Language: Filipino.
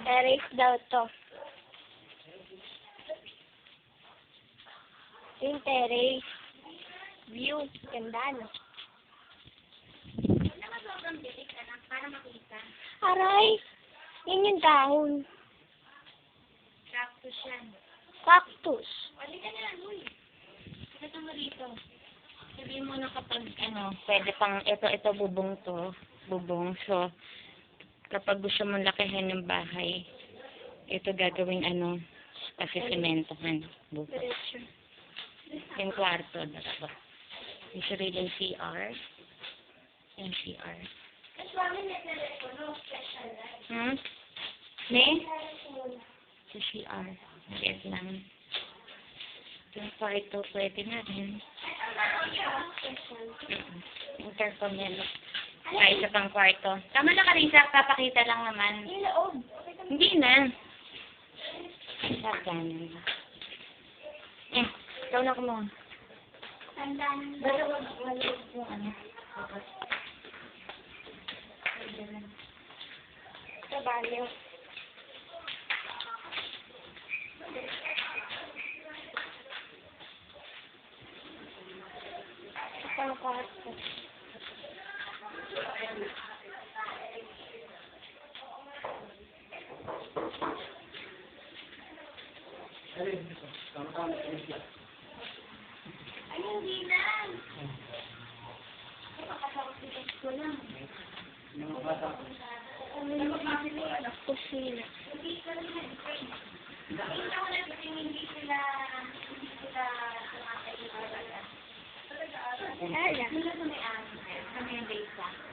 Terrace daw to. Yung terrace. View. Ganda, no? Para makita. Aray! Yan yung dahon. Cactus yan. Cactus. Wali ka na lang, uy. Ito mo rito. Sabihin mo na kapag, pwede pang, ito, bubong to. Bubong. So, kapag gusto mong lakihin yung bahay, ito gagawing, kasi sementohan. Bukas. Diretso. Yung kwarto, dalawa. Yung sariling CR. Yung CR. Ne? Sa CR. Maliit lang. Yung kwarto, pwede na rin. Intercom yan. Ay, isa pang kwarto. Tama na, Carissa. Papakita lang naman. Hindi na. Saganan na. Ikaw na kumuha. Dalawag yung Sa banyo. Isang kwarto. Ay, hindi na. Kusina. Ala.